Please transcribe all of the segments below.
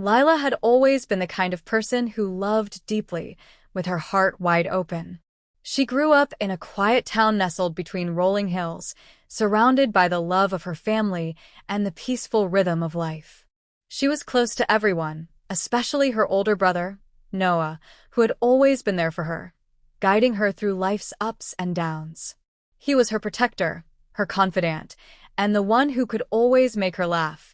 Lila had always been the kind of person who loved deeply, with her heart wide open. She grew up in a quiet town nestled between rolling hills, surrounded by the love of her family and the peaceful rhythm of life. She was close to everyone, especially her older brother, Noah, who had always been there for her, guiding her through life's ups and downs. He was her protector, her confidant, and the one who could always make her laugh,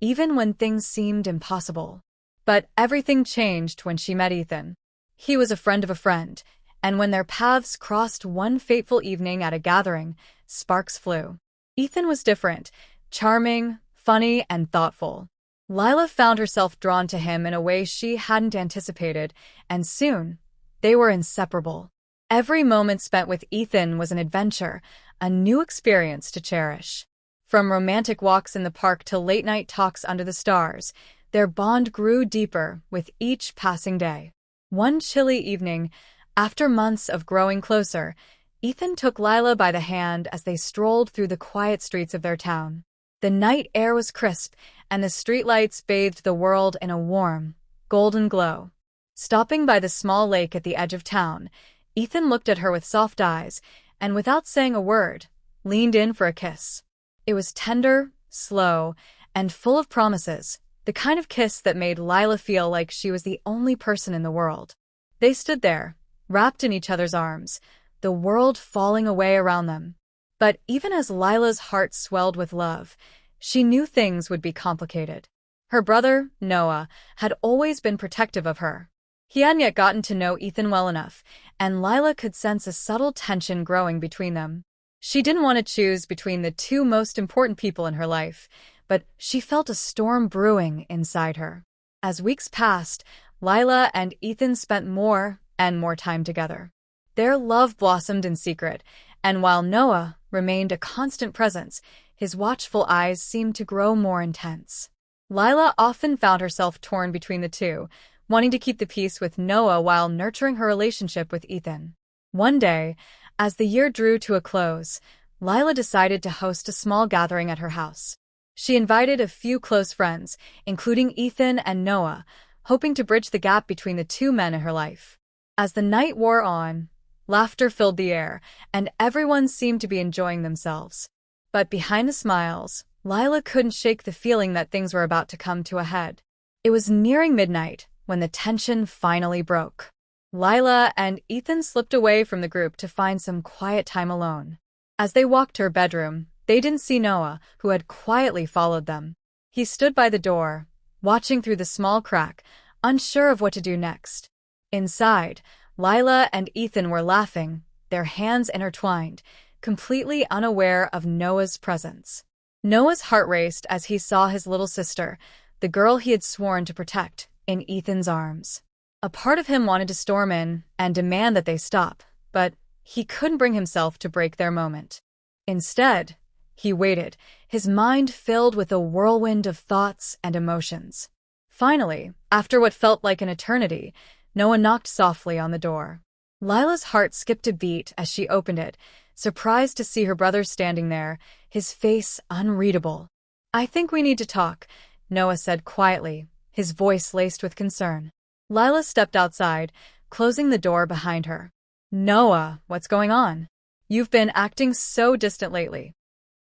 even when things seemed impossible. But everything changed when she met Ethan. He was a friend of a friend, and when their paths crossed one fateful evening at a gathering, sparks flew. Ethan was different, charming, funny, and thoughtful. Lila found herself drawn to him in a way she hadn't anticipated, and soon, they were inseparable. Every moment spent with Ethan was an adventure, a new experience to cherish. From romantic walks in the park to late-night talks under the stars, their bond grew deeper with each passing day. One chilly evening, after months of growing closer, Ethan took Lila by the hand as they strolled through the quiet streets of their town. The night air was crisp, and the streetlights bathed the world in a warm, golden glow. Stopping by the small lake at the edge of town, Ethan looked at her with soft eyes, and without saying a word, leaned in for a kiss. It was tender, slow, and full of promises, the kind of kiss that made Lila feel like she was the only person in the world. They stood there, wrapped in each other's arms, the world falling away around them. But even as Lila's heart swelled with love, she knew things would be complicated. Her brother, Noah, had always been protective of her. He hadn't yet gotten to know Ethan well enough, and Lila could sense a subtle tension growing between them. She didn't want to choose between the two most important people in her life, but she felt a storm brewing inside her. As weeks passed, Lila and Ethan spent more and more time together. Their love blossomed in secret, and while Noah remained a constant presence, his watchful eyes seemed to grow more intense. Lila often found herself torn between the two, wanting to keep the peace with Noah while nurturing her relationship with Ethan. One day, as the year drew to a close, Lila decided to host a small gathering at her house. She invited a few close friends, including Ethan and Noah, hoping to bridge the gap between the two men in her life. As the night wore on, laughter filled the air, and everyone seemed to be enjoying themselves. But behind the smiles, Lila couldn't shake the feeling that things were about to come to a head. It was nearing midnight when the tension finally broke. Lila and Ethan slipped away from the group to find some quiet time alone. As they walked to her bedroom, they didn't see Noah, who had quietly followed them. He stood by the door, watching through the small crack, unsure of what to do next. Inside, Lila and Ethan were laughing, their hands intertwined, completely unaware of Noah's presence. Noah's heart raced as he saw his little sister, the girl he had sworn to protect, in Ethan's arms. A part of him wanted to storm in and demand that they stop, but he couldn't bring himself to break their moment. Instead, he waited, his mind filled with a whirlwind of thoughts and emotions. Finally, after what felt like an eternity, Noah knocked softly on the door. Lila's heart skipped a beat as she opened it, surprised to see her brother standing there, his face unreadable. "I think we need to talk," Noah said quietly, his voice laced with concern. Lila stepped outside, closing the door behind her. "Noah, what's going on? You've been acting so distant lately."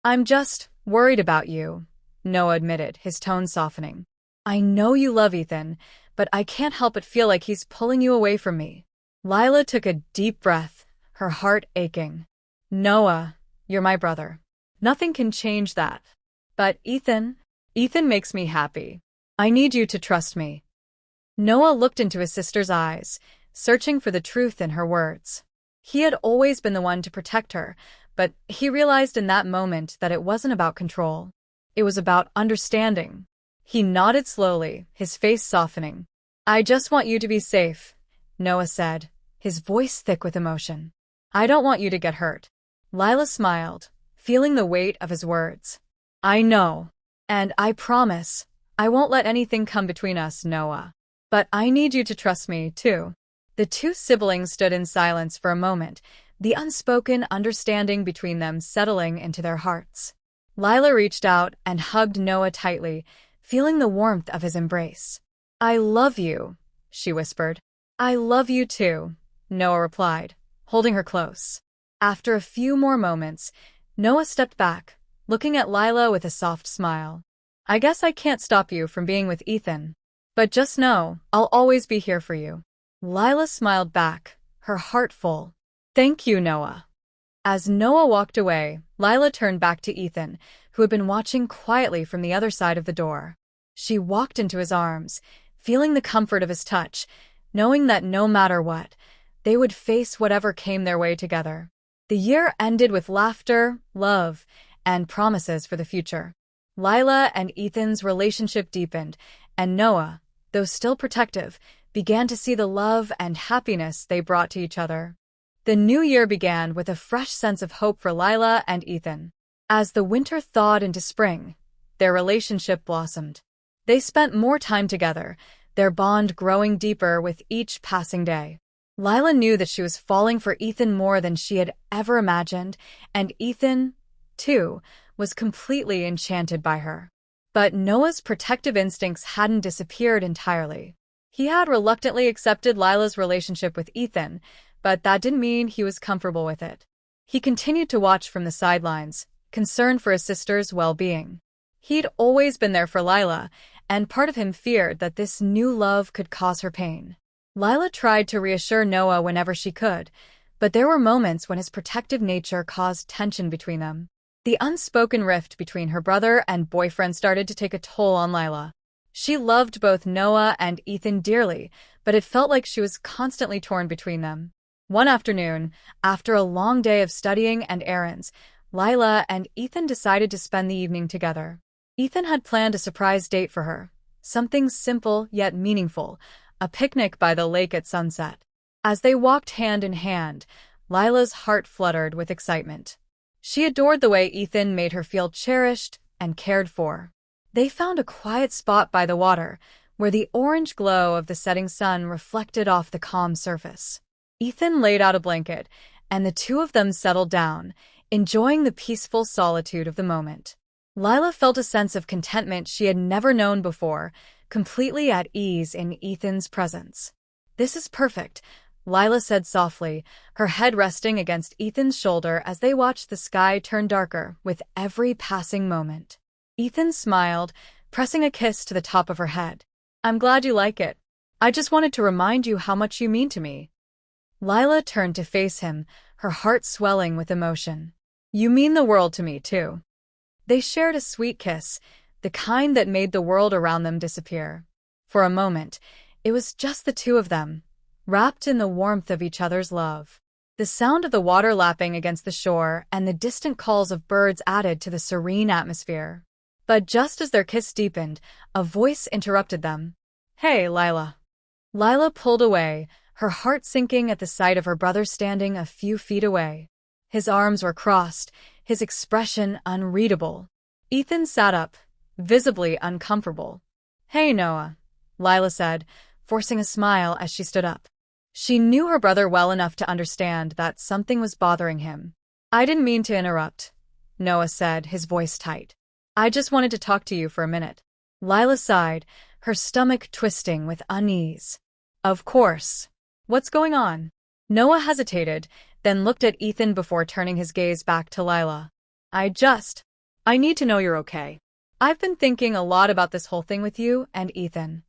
"I'm just worried about you," Noah admitted, his tone softening. "I know you love Ethan, but I can't help but feel like he's pulling you away from me." Lila took a deep breath, her heart aching. "Noah, you're my brother. Nothing can change that. But Ethan makes me happy. I need you to trust me." Noah looked into his sister's eyes, searching for the truth in her words. He had always been the one to protect her, but he realized in that moment that it wasn't about control. It was about understanding. He nodded slowly, his face softening. "I just want you to be safe," Noah said, his voice thick with emotion. "I don't want you to get hurt." Lila smiled, feeling the weight of his words. "I know. And I promise, I won't let anything come between us, Noah. But I need you to trust me, too." The two siblings stood in silence for a moment, the unspoken understanding between them settling into their hearts. Lila reached out and hugged Noah tightly, feeling the warmth of his embrace. I love you, she whispered. I love you too, Noah replied, holding her close. After a few more moments, Noah stepped back, looking at Lila with a soft smile. I guess I can't stop you from being with Ethan. But just know, I'll always be here for you. Lila smiled back, her heart full. Thank you, Noah. As Noah walked away, Lila turned back to Ethan, who had been watching quietly from the other side of the door. She walked into his arms, feeling the comfort of his touch, knowing that no matter what, they would face whatever came their way together. The year ended with laughter, love, and promises for the future. Lila and Ethan's relationship deepened, and Noah, though still protective, began to see the love and happiness they brought to each other. The new year began with a fresh sense of hope for Lila and Ethan. As the winter thawed into spring, their relationship blossomed. They spent more time together, their bond growing deeper with each passing day. Lila knew that she was falling for Ethan more than she had ever imagined, and Ethan, too, was completely enchanted by her. But Noah's protective instincts hadn't disappeared entirely. He had reluctantly accepted Lila's relationship with Ethan, but that didn't mean he was comfortable with it. He continued to watch from the sidelines, concerned for his sister's well-being. He'd always been there for Lila, and part of him feared that this new love could cause her pain. Lila tried to reassure Noah whenever she could, but there were moments when his protective nature caused tension between them. The unspoken rift between her brother and boyfriend started to take a toll on Lila. She loved both Noah and Ethan dearly, but it felt like she was constantly torn between them. One afternoon, after a long day of studying and errands, Lila and Ethan decided to spend the evening together. Ethan had planned a surprise date for her, something simple yet meaningful, a picnic by the lake at sunset. As they walked hand in hand, Lila's heart fluttered with excitement. She adored the way Ethan made her feel cherished and cared for. They found a quiet spot by the water, where the orange glow of the setting sun reflected off the calm surface. Ethan laid out a blanket, and the two of them settled down, enjoying the peaceful solitude of the moment. Lila felt a sense of contentment she had never known before, completely at ease in Ethan's presence. This is perfect, Lila said softly, her head resting against Ethan's shoulder as they watched the sky turn darker with every passing moment. Ethan smiled, pressing a kiss to the top of her head. I'm glad you like it. I just wanted to remind you how much you mean to me. Lila turned to face him, her heart swelling with emotion. You mean the world to me, too. They shared a sweet kiss, the kind that made the world around them disappear. For a moment, it was just the two of them, wrapped in the warmth of each other's love. The sound of the water lapping against the shore and the distant calls of birds added to the serene atmosphere. But just as their kiss deepened, a voice interrupted them. Hey, Lila. Lila pulled away, her heart sinking at the sight of her brother standing a few feet away. His arms were crossed, his expression unreadable. Ethan sat up, visibly uncomfortable. Hey, Noah, Lila said, forcing a smile as she stood up. She knew her brother well enough to understand that something was bothering him. I didn't mean to interrupt, Noah said, his voice tight. I just wanted to talk to you for a minute. Lila sighed, her stomach twisting with unease. Of course. What's going on? Noah hesitated, then looked at Ethan before turning his gaze back to Lila. I need to know you're okay. I've been thinking a lot about this whole thing with you and Ethan.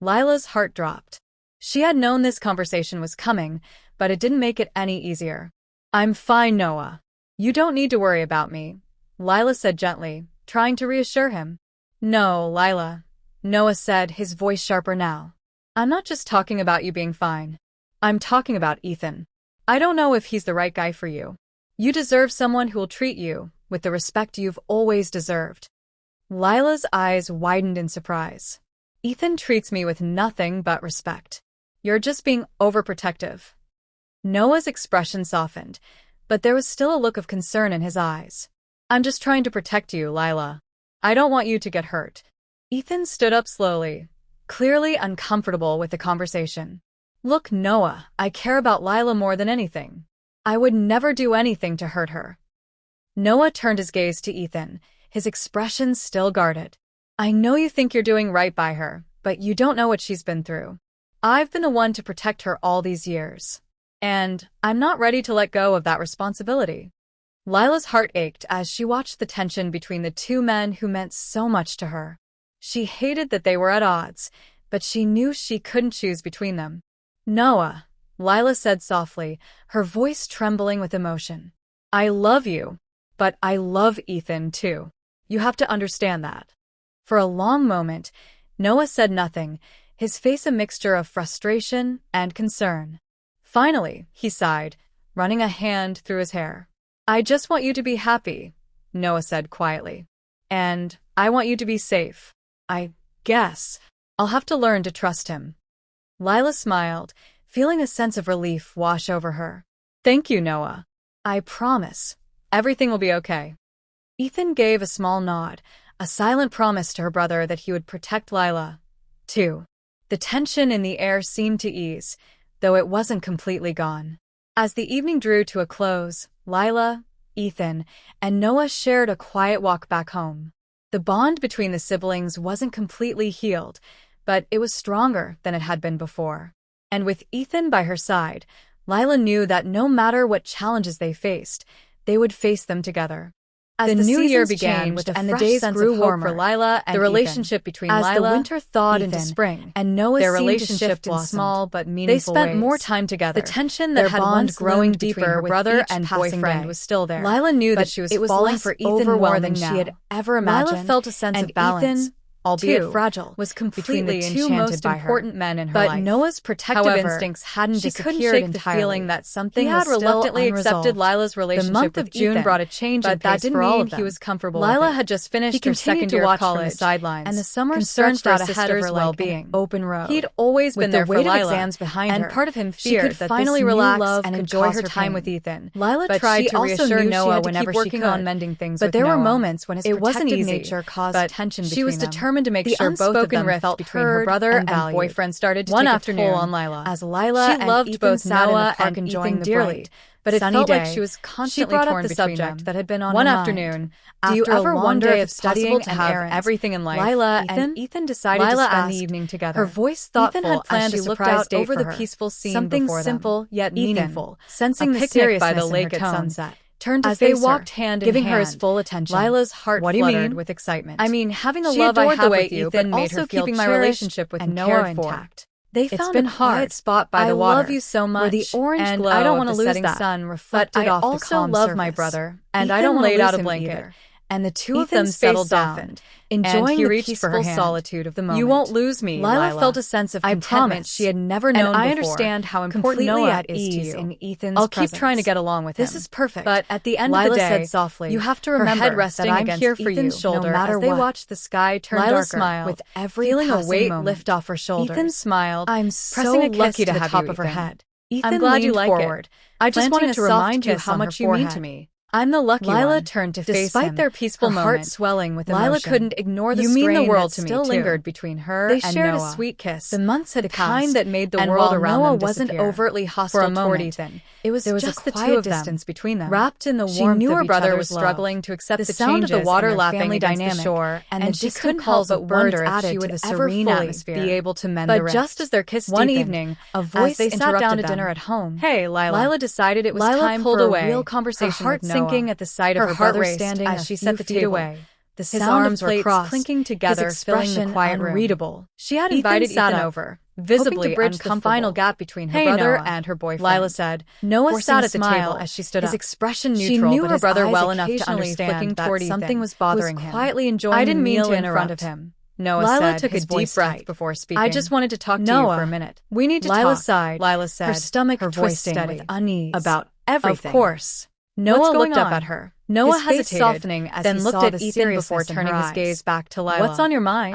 Lila's heart dropped. She had known this conversation was coming, but it didn't make it any easier. I'm fine, Noah. You don't need to worry about me, Lila said gently, trying to reassure him. No, Lila, Noah said, his voice sharper now. I'm not just talking about you being fine. I'm talking about Ethan. I don't know if he's the right guy for you. You deserve someone who will treat you with the respect you've always deserved. Lila's eyes widened in surprise. Ethan treats me with nothing but respect. You're just being overprotective. Noah's expression softened, but there was still a look of concern in his eyes. I'm just trying to protect you, Lila. I don't want you to get hurt. Ethan stood up slowly, clearly uncomfortable with the conversation. Look, Noah, I care about Lila more than anything. I would never do anything to hurt her. Noah turned his gaze to Ethan, his expression still guarded. I know you think you're doing right by her, but you don't know what she's been through. I've been the one to protect her all these years. And I'm not ready to let go of that responsibility." Lila's heart ached as she watched the tension between the two men who meant so much to her. She hated that they were at odds, but she knew she couldn't choose between them. "Noah," Lila said softly, her voice trembling with emotion. "I love you, but I love Ethan too. You have to understand that." For a long moment, Noah said nothing, his face a mixture of frustration and concern. Finally, he sighed, running a hand through his hair. "I just want you to be happy," Noah said quietly. "And I want you to be safe. I guess I'll have to learn to trust him." Lila smiled, feeling a sense of relief wash over her. "Thank you, Noah. I promise everything will be okay." Ethan gave a small nod, a silent promise to her brother that he would protect Lila, too. The tension in the air seemed to ease, though it wasn't completely gone. As the evening drew to a close, Lila, Ethan, and Noah shared a quiet walk back home. The bond between the siblings wasn't completely healed, but it was stronger than it had been before. And with Ethan by her side, Lila knew that no matter what challenges they faced, they would face them together. As the new year began and the days grew warmer for Lila and the relationship between Lila, as the winter thawed into spring, and Noah their relationship in small but meaningful ways. They spent more time together. The tension that had once growing deeper with brother and boyfriend was still there. Lila knew that she was falling for Ethan more than she had ever imagined. Lila felt a sense of balance. Ethan, albeit fragile, was completely between the two most important men in her life. But Noah's protective instincts hadn't disappeared entirely. The feeling that something was still reluctantly accepted Lila's relationship. The month of June brought a change in pace for all of them. He was comfortable. Lila had just finished her second year of college, from the sidelines, and the summer stretched out ahead of her well-being. Open road. He'd always been there for Lila, exams behind her, and part of him feared that finally relax and enjoy her time with Ethan. Lila tried to reassure Noah whenever she could, on mending things, but there were moments when his protective nature caused tension between them. She was determined to make sure both of them felt between her brother and boyfriend started to take a toll on Lila. As Lila and loved both Noah and Ethan dearly, but it felt like she was constantly torn between them. That had been on one afternoon. Do you ever wonder if it's possible to have everything in life? Lila and Ethan decided to spend the evening together. Her voice thoughtful. Ethan had planned to look out over the peaceful scene something simple yet meaningful, sensing the seriousness by the lake at sunset. Turned to face her, walked hand in giving hand, her his full attention. Lila's heart fluttered with excitement. "I mean, having the love I have with you, but also keeping my relationship with Noah intact. They found a quiet spot by the water. I love you so much, where the orange glow I don't want to lose that. Sun reflected off the calm surface. I also love my brother, and I don't want to lose him either." And the two of them settled down, enjoying the peaceful solitude of the moment. "You won't lose me, Lila felt a sense of contentment she had never known before. I understand how important Noah is to you. In Ethan's I'll keep trying to get along with him. This is perfect. But at the end of the day, said softly, you have to remember her head resting that I'm here for Ethan's shoulder no matter as they watched the sky turn darker. Smiled, with every feeling a weight lift off her shoulders. Ethan smiled, I'm pressing a lucky to the top of her head. Ethan, I'm glad you like it. I just wanted to remind you how much you mean to me. I'm the lucky one. Lila turned to face him. Despite their peaceful moment, heart swelling with emotion, Lila couldn't ignore the strain that still lingered between her and Noah. They shared a sweet kiss. The months had passed, the kind that made the world around them disappear. Noah wasn't overtly hostile toward Ethan. There was just the two of them, distance between them, wrapped in the warmth of each other's love. She knew her brother was struggling to accept the sound of the water lapping against the shore, and she couldn't help but wonder if she would ever fully be able to mend the rest. But just as their kiss deepened, one evening, a voice they sat down to dinner at home. "Hey, Lila." Lila decided it was time for a real conversation with Noah. Her heart sinking at the sight of her brother standing as she set the table away. The sound of plates clinking together, filling the quiet room. Unreadable. She had invited Ethan over, visibly to bridge the final gap between her brother and her boyfriend. Lila said. Noah sat at the table as she stood up. His expression neutral, she knew her brother well enough to understand that something was bothering him. Quietly enjoying the meal in front of him. Noah Lila took a deep breath before speaking. "I just wanted to talk to you for a minute. We need to talk." Lila sighed. Lila said, her stomach twisting with unease about everything. Of course. Noah looked up at her. Noah hesitated, softening as then looked at Ethan before turning his gaze back to Lila. "What's on your mind?"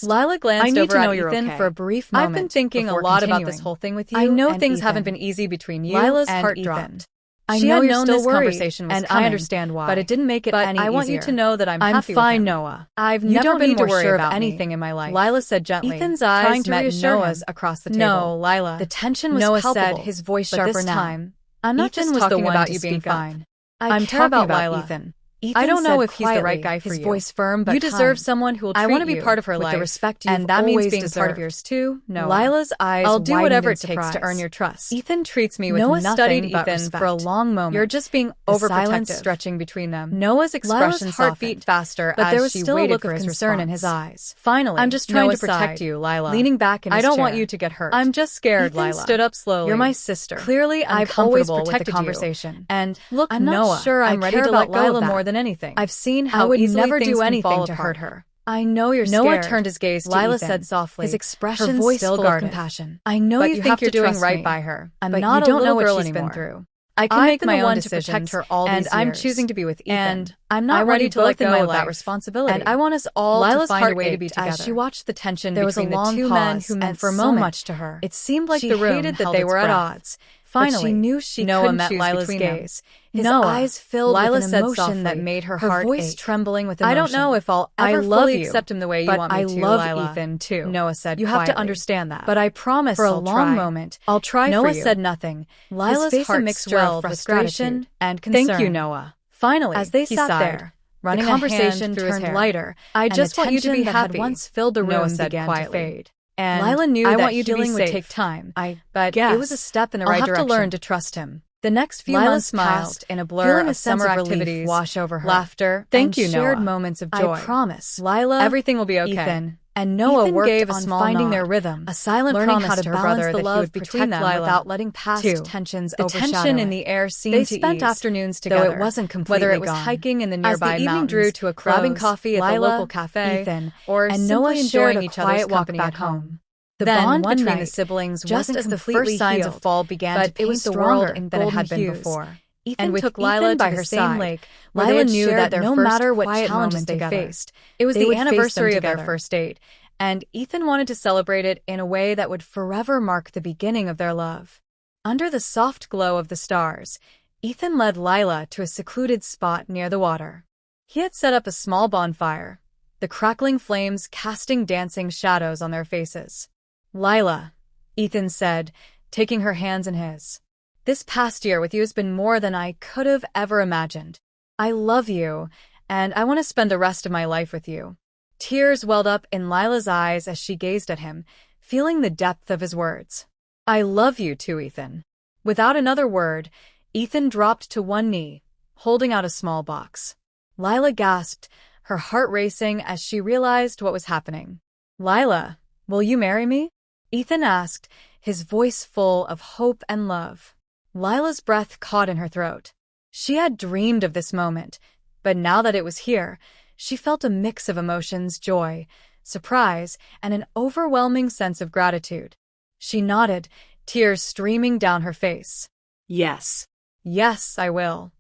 Lila glanced over at Ethan for a brief moment. "I've been thinking a lot about this whole thing with you. I know things haven't been easy between you Lila's and heart Ethan. Dropped. I know you're still worried, conversation was and coming, I understand why. But it didn't make it any easier. I want you to know that I'm happy fine, with him. Noah. I've never been more sure of anything in my life." Lila said gently. Ethan's eyes trying to met Noah's across the table. "No, Lila." The tension was palpable. Noah said, his voice sharper now. "I'm not just talking about you being fine. I'm talking about Lila. Ethan. I don't know if he's the right guy for his you. voice firm but You deserve kind. someone who will treat I want to be you part of her with life the respect and you've that means always being part of deserved. yours too. Noah. Lila's eyes I'll do widened whatever in it takes to surprise. earn your trust. Ethan treats me with Noah nothing studied but Ethan respect. for a long moment. You're just being the overprotective. silence stretching between them. Noah's expression Lila's heart beat softened, faster but as there was she still a waited look for of his concern in response. his eyes. Finally, I'm just trying Noah to protect sighed, you, Lila. leaning back in his I don't chair. want you to get hurt. I'm just scared, Ethan Lila. stood up slowly. You're my sister. Clearly I've always uncomfortable with the protected you. conversation. And Look, I'm not Noah, sure I'm I ready care to about let go Lila of that. more than anything. I've seen I how would easily never things do can anything fall to apart. hurt her. I know you're Noah scared. turned his gaze to Lila Ethan, said softly, his expression her voice still full guarded. of compassion. I know But you you think have you're to doing trust right me. by her. I'm but not you a don't know little what girl she's anymore. been through. I can I've make been my the own one decisions, to protect her all and these I'm years. choosing to be with Ethan. And I'm not I want ready you to both let in go my of that life, responsibility. and I want us all Lila's to find heart a way to be ached together. as she watched the tension There was a between long the two men pause, who meant and for a so moment, much to her. it seemed like She the room hated that held they its were at breath. odds. Finally, But she knew she Noah couldn't met choose Lila's between gaze. them. His Noah, eyes filled Lila with an said emotion softly, that made her heart voice ache. trembling with I emotion. don't know if I'll I ever love fully you, accept him the way you but want me I to, love Lila. Ethan too. Noah said You quietly. have to understand that. But I promise For a I'll long try. moment, I'll try Noah for you. said nothing. Lila's His face heart a mixture of swelled with frustration gratitude and concern. Thank you, Noah. Finally, As they he sat sighed, there, running the conversation a hand through his turned hair. lighter. I and just the want you to be tension that had happy. once filled the room Noah said began quietly. to fade. And Lila knew I that want you to be healing would safe. take time, I but guess it was a step in the I'll right have direction. to learn to trust him. The next few Lila months smiled, passed in a blur feeling a of sense summer of relief activities, wash over her. laughter, Thank and you, shared Noah. moments of joy. I promise. Lila, Everything will be okay. Ethan, and Noah Ethan worked gave a on small finding nod, their rhythm, a silent learning promise how to to her balance brother the that he love would between protect them Lila. without letting past Too. tensions The overshadow tension in it. the air seemed They to spent ease, afternoons though together, it wasn't completely whether it was gone. hiking in the As nearby the evening mountains, drew to a grabbing close, coffee at the Lila, local cafe, Ethan, or and simply Noah shared enjoying a each other's quiet walk company back at home. home. The Then, bond one between night, the siblings just wasn't as the completely first signs of healed, fall began but to paint it was the stronger world than it golden had been hues. before. Ethan And with took Lila Lila by to her the same side, lake, where Lila they had knew shared that their no first matter what quiet challenges moments they together. faced, it was They the would face them anniversary of their together. first date, and Ethan wanted to celebrate it in a way that would forever mark the beginning of their love. Under the soft glow of the stars, Ethan led Lila to a secluded spot near the water. He had set up a small bonfire, the crackling flames casting dancing shadows on their faces. Lila, Ethan said, taking her hands in his. This past year with you has been more than I could have ever imagined. I love you, and I want to spend the rest of my life with you. Tears welled up in Lila's eyes as she gazed at him, feeling the depth of his words. I love you too, Ethan. Without another word, Ethan dropped to one knee, holding out a small box. Lila gasped, her heart racing as she realized what was happening. Lila, will you marry me? Ethan asked, his voice full of hope and love. Lila's breath caught in her throat. She had dreamed of this moment, but now that it was here, she felt a mix of emotions: joy, surprise, and an overwhelming sense of gratitude. She nodded, tears streaming down her face. Yes. Yes, I will.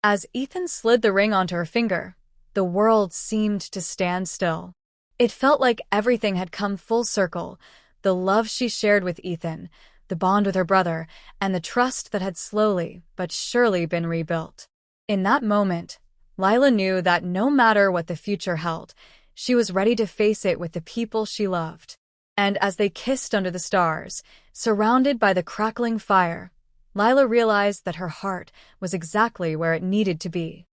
As Ethan slid the ring onto her finger, the world seemed to stand still. It felt like everything had come full circle: the love she shared with Ethan, the bond with her brother, and the trust that had slowly but surely been rebuilt. In that moment, Lila knew that no matter what the future held, she was ready to face it with the people she loved. And as they kissed under the stars, surrounded by the crackling fire, Lila realized that her heart was exactly where it needed to be.